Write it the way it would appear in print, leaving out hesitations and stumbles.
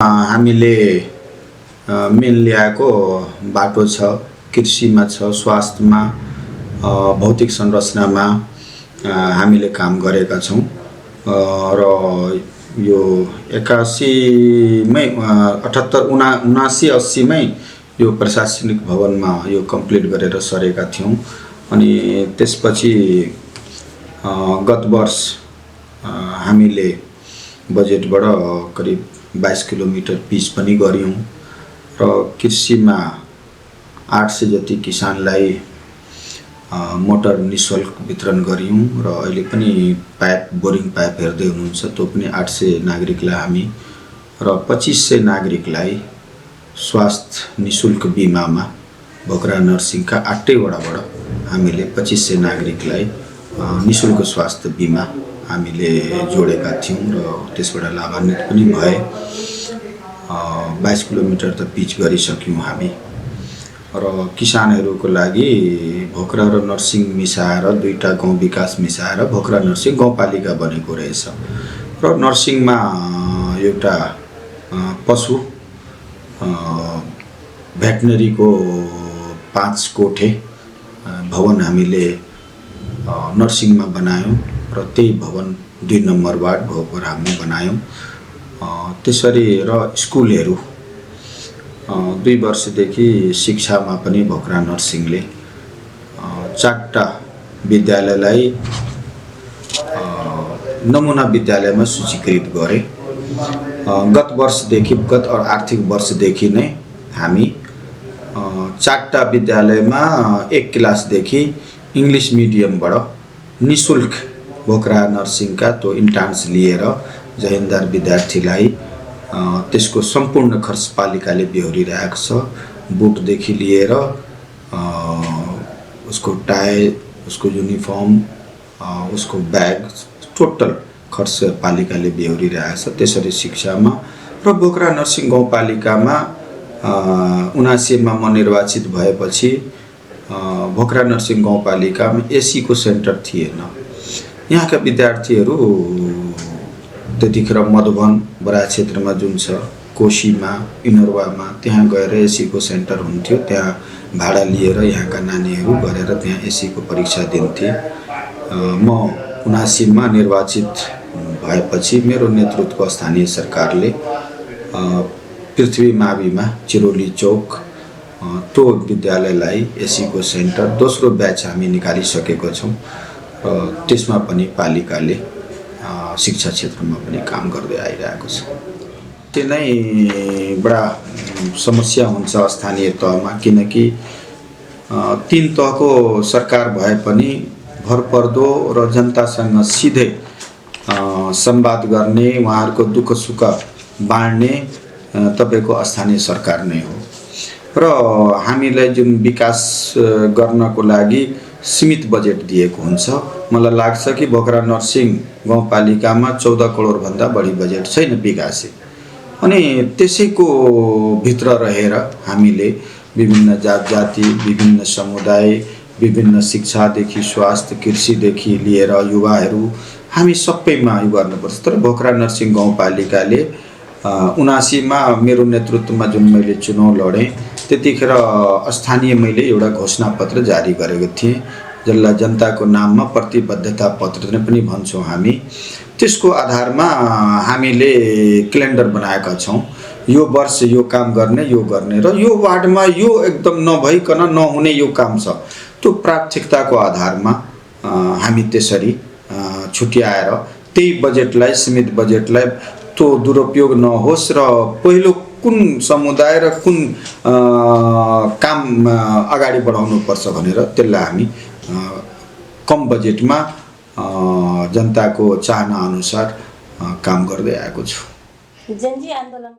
हामीले मेन ल्याएको बाटो छ, कृषिमा छ, स्वास्थ्यमा, भौतिक संरचनामा हामीले काम गरेका छौँ र यो 81 मै 78 79 80 मै यो प्रशासनिक भवनमा यो कम्प्लिट गरेर सरेका थियौँ। अनि त्यसपछि गत वर्ष हामीले बजेटबाट करिब 22 किलोमिटर पिच पनि गर्यौँ र कृषिमा 800 जति किसानलाई मोटर निःशुल्क वितरण गर्यौँ र अहिले पनि बोरिङ पाइप हेर्दै हुनुहुन्छ, त्यो पनि 800 नागरिकलाई हामी र 2500 नागरिकलाई स्वास्थ्य निःशुल्क बिमामा भोकरा नर्सिङका 8 वडाबाट हामीले 2500 नागरिकलाई निःशुल्क स्वास्थ्य बिमा हामीले जोडेका थियौँ र त्यसबाट लाभान्वित पनि भए। 22 किलोमिटर त पिच गरिसक्यौँ हामी र किसानहरूको लागि भोकरा र नर्सिङ मिसाएर दुईटा गाउँ विकास मिसाएर भोकरा नर्सिङ गाउँपालिका बनेको रहेछ र नर्सिङमा एउटा पशु भेटनरीको 5 कोठे भवन हामीले नर्सिङमा बनायौँ र त्यही भवन 2 नम्बर वार्ड भोकरामा बनायौँ। त्यसरी र स्कुलहरू 2 वर्षदेखि शिक्षामा पनि भोकरा नर्सिङले 4टा विद्यालयलाई नमुना विद्यालयमा सूचीकृत गरे। गत आर्थिक वर्षदेखि नै हामी 4टा विद्यालयमा 1 क्लासदेखि इङ्ग्लिस मिडियमबाट निःशुल्क भोकरा नर्सिङका त्यो इन्ट्रान्स लिएर जहिन्दार विद्यार्थीलाई त्यसको सम्पूर्ण खर्च पालिकाले बेहोरिरहेको छ। बुटदेखि लिएर उसको टाई, उसको युनिफर्म, उसको ब्याग, टोटल खर्च पालिकाले बेहोरिरहेको छ। त्यसरी शिक्षामा र भोकरा नर्सिङ गाउँपालिकामा 79 मा म निर्वाचित भएपछि भोकरा नर्सिङ गाउँपालिकामा एसी को सेन्टर थिएन। यहाँका विद्यार्थीहरू त्यतिखेर मधुबन बरा क्षेत्रमा जुन छ, कोशीमा, इनरवामा त्यहाँ गएर एसी को सेन्टर हुन्थ्यो। त्यहाँ भाडा लिएर यहाँका नानीहरू गरेर त्यहाँ एसी को परीक्षा दिन्थे। म 79 मा निर्वाचित भएपछि मेरो नेतृत्वको स्थानीय सरकारले पृथ्वी माविमा चिरोली चौक त्यो विद्यालयलाई एसी को सेन्टर दोस्रो ब्याच हामी निकालिसकेको छौँ। त्यसमा पनि पालिकाले शिक्षा क्षेत्रमा पनि काम गर्दै आइरहेको छ। त्यो नै बडा समस्या हुन्छ स्थानीय तहमा, किनकि 3 तहको सरकार भए पनि भरपर्दो र जनतासँग सिधै संवाद गर्ने, उहाँहरूको दुःख सुख बाँड्ने तपाईको स्थानीय सरकार नै हो र हामीलाई जुन विकास गर्नको लागि सीमित बजेट दिएको हुन्छ। मलाई लाग्छ कि भोकरा नर्सिङ गाउँपालिकामा 14 करोड भन्दा बढी बजेट छैन विकासे। अनि त्यसैको भित्र रहेर हामीले विभिन्न जात-जाति, विभिन्न समुदाय, विभिन्न शिक्षादेखि स्वास्थ्य, कृषिदेखि लिएर युवाहरू हामी सबैमा यो गर्नुपर्छ। तर भोकरा नर्सिङ गाउँपालिकाले 79 मा मेरो नेतृत्वमा जुन मैले चुनाव लडेँ त्यतिखेर स्थानीय मैले एउटा घोषणापत्र जारी गरेको थिएँ, जसलाई जनताको नाममा प्रतिबद्धता पत्र नै पनि भन्छौँ हामी। त्यसको आधारमा हामीले क्यालेन्डर बनाएका छौँ, यो वर्ष यो काम गर्ने र यो वार्डमा यो एकदम नभइकन नहुने यो काम छ। त्यो प्राथमिकताको आधारमा हामी त्यसरी छुट्याएर त्यही बजेटलाई, सीमित बजेटलाई त्यो दुरुपयोग नहोस् र पहिलो कुन समुदाय र कुन काम अगाडि बढाउनुपर्छ भनेर त्यसलाई हामी कम बजेटमा जनताको चाहना अनुसार काम गर्दै आएको छु।